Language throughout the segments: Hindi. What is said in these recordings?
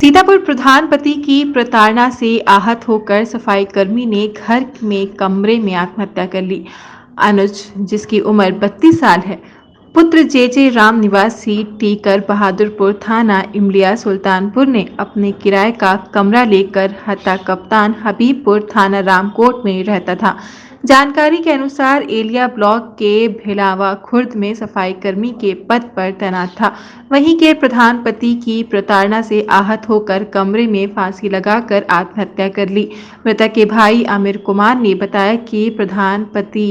सीतापुर प्रधान पति की प्रताड़ना से आहत होकर सफाई कर्मी ने घर में कमरे में आत्महत्या कर ली। अनुज, जिसकी उम्र 32 साल है, पुत्र जे राम निवासी टीकर बहादुरपुर थाना इमलिया सुल्तानपुर ने अपने किराए का कमरा लेकर हत्ता कप्तान हबीबपुर थाना रामकोट में रहता था। जानकारी के अनुसार एलिया ब्लॉक के भिलावा खुर्द में सफाई कर्मी के पद पर तैनात था। वहीं के प्रधान पति की प्रताड़ना से आहत होकर कमरे में फांसी लगाकर आत्महत्या कर ली। मृतक के भाई आमिर कुमार ने बताया कि प्रधान पति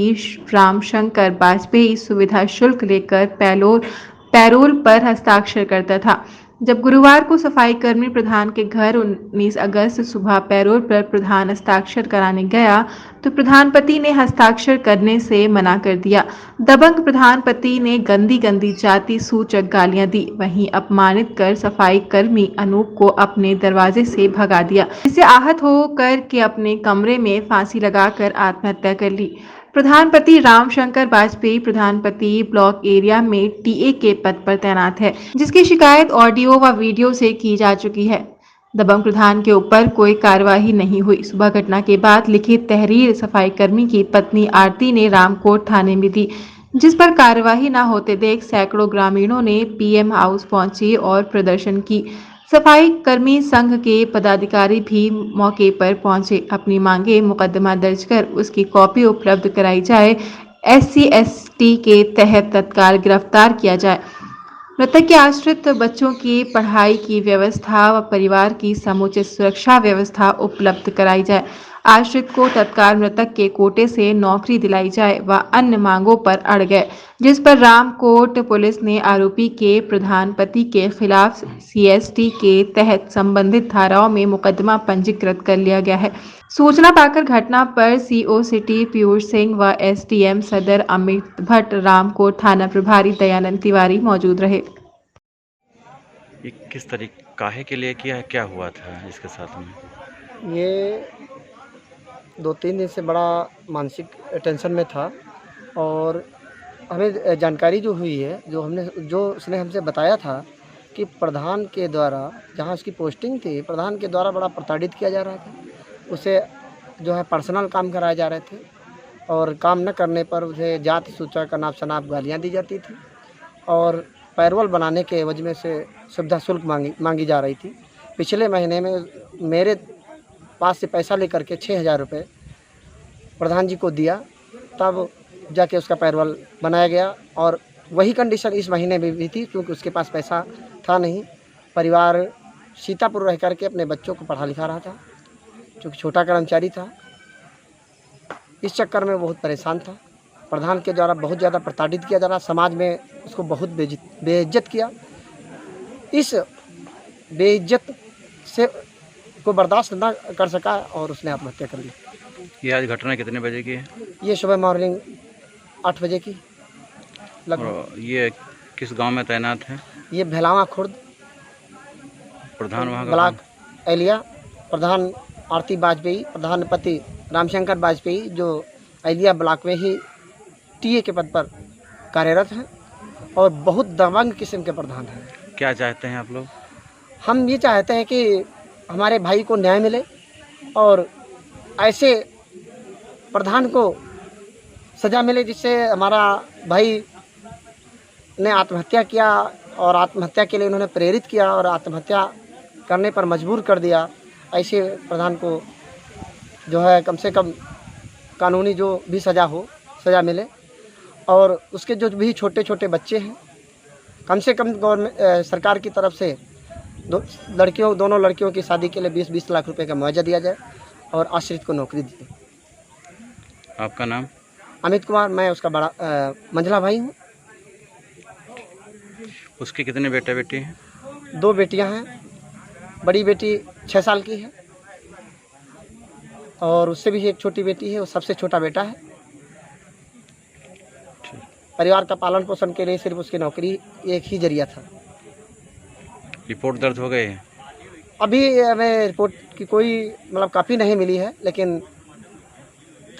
रामशंकर वाजपेयी सुविधा शुल्क लेकर पैरोल पर हस्ताक्षर करता था। जब गुरुवार को सफाई कर्मी प्रधान के घर 19 अगस्त सुबह पैरोल पर प्रधान हस्ताक्षर कराने गया तो प्रधान पति ने हस्ताक्षर करने से मना कर दिया। दबंग प्रधान पति ने गंदी गंदी जाति सूचक गालियां दी। वहीं अपमानित कर सफाई कर्मी अनूप को अपने दरवाजे से भगा दिया, जिससे आहत होकर के अपने कमरे में फांसी लगाकर आत्महत्या कर ली। प्रधानपति रामशंकर वाजपेयी प्रधानपति ब्लॉक एरिया में टीए के पद पर तैनात है, जिसकी शिकायत ऑडियो व वीडियो से की जा चुकी है। दबंग प्रधान के ऊपर कोई कार्यवाही नहीं हुई। सुबह घटना के बाद लिखित तहरीर सफाई कर्मी की पत्नी आरती ने रामकोट थाने में दी, जिस पर कार्यवाही न होते देख सैकड़ों ग्रामीणों ने पीएम हाउस पहुंचे और प्रदर्शन की। सफाई कर्मी संघ के पदाधिकारी भी मौके पर पहुंचे। अपनी मांगे मुकदमा दर्ज कर उसकी कॉपी उपलब्ध कराई जाए, SC/ST के तहत तत्काल गिरफ्तार किया जाए। मृतक के आश्रित बच्चों की पढ़ाई की व्यवस्था व परिवार की समुचित सुरक्षा व्यवस्था उपलब्ध कराई जाए। आश्रित को तत्काल मृतक के कोटे से नौकरी दिलाई जाए व अन्य मांगों पर अड़ गए, जिस पर रामकोट पुलिस ने आरोपी के प्रधान पति के खिलाफ CST के तहत संबंधित धाराओं में मुकदमा पंजीकृत कर लिया गया है। सूचना पाकर घटना पर CO सिटी पीयूष सिंह व SDM सदर अमित भट्ट, रामकोट थाना प्रभारी दयानंद तिवारी मौजूद रहे। ये किस तरीके काहे के लिए किया है, क्या हुआ था इसके साथ में? ये 2-3 दिन से बड़ा मानसिक टेंशन में था और हमें जानकारी जो हुई है, जो उसने हमसे बताया था कि प्रधान के द्वारा, जहाँ उसकी पोस्टिंग थी, प्रधान के द्वारा बड़ा प्रताड़ित किया जा रहा था। उसे जो है पर्सनल काम कराए जा रहे थे और काम न करने पर उसे जाति सूचक अनाप शनाप गालियाँ दी जाती थी और पैरोल बनाने के वजह से सुविधा शुल्क मांगी जा रही थी। पिछले महीने में मेरे पास से पैसा लेकर के 6,000 रुपये प्रधान जी को दिया, तब जाके उसका पैरोल बनाया गया और वही कंडीशन इस महीने में भी थी, क्योंकि उसके पास पैसा था नहीं। परिवार सीतापुर रह करके अपने बच्चों को पढ़ा लिखा रहा था, क्योंकि छोटा कर्मचारी था। इस चक्कर में बहुत परेशान था। प्रधान के द्वारा बहुत ज़्यादा प्रताड़ित किया जा रहा, समाज में उसको बहुत बेइज्जत किया। इस बेइज्जत से को बर्दाश्त न कर सका और उसने आत्महत्या कर ली। ये आज घटना कितने बजे की है? ये सुबह मॉर्निंग 8 बजे की लगभग। और ये किस गांव में तैनात है? ये भिलावा खुर्द प्रधान वहाँ का ब्लॉक एलिया, प्रधान आरती वाजपेयी, प्रधानपति रामशंकर वाजपेयी, जो एलिया ब्लॉक में ही टीए के पद पर कार्यरत हैं और बहुत दबंग किस्म के प्रधान हैं। क्या चाहते हैं आप लोग? हम ये चाहते हैं कि हमारे भाई को न्याय मिले और ऐसे प्रधान को सज़ा मिले, जिससे हमारा भाई ने आत्महत्या किया और आत्महत्या के लिए उन्होंने प्रेरित किया और आत्महत्या करने पर मजबूर कर दिया। ऐसे प्रधान को जो है कम से कम कानूनी जो भी सज़ा मिले और उसके जो भी छोटे छोटे बच्चे हैं, कम से कम गवर्नमेंट सरकार की तरफ से दोनों लड़कियों की शादी के लिए 20-20 लाख रुपए का मुआवजा दिया जाए और आश्रित को नौकरी दी जाए। आपका नाम? अमित कुमार, मैं उसका बड़ा मंझला भाई हूँ। उसके कितने बेटे बेटी हैं? 2 बेटियाँ हैं। बड़ी बेटी 6 साल की है और उससे भी एक छोटी बेटी है, वो सबसे छोटा बेटा है। परिवार का पालन पोषण के लिए सिर्फ उसकी नौकरी एक ही जरिया था। रिपोर्ट दर्ज हो गई है? अभी हमें रिपोर्ट की कोई कापी नहीं मिली है, लेकिन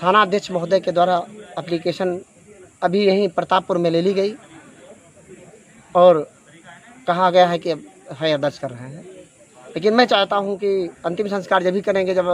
थाना अध्यक्ष महोदय के द्वारा एप्लीकेशन अभी यहीं प्रतापपुर में ले ली गई और कहा गया है कि अब FIR दर्ज कर रहे हैं। लेकिन मैं चाहता हूँ कि अंतिम संस्कार जब भी करेंगे जब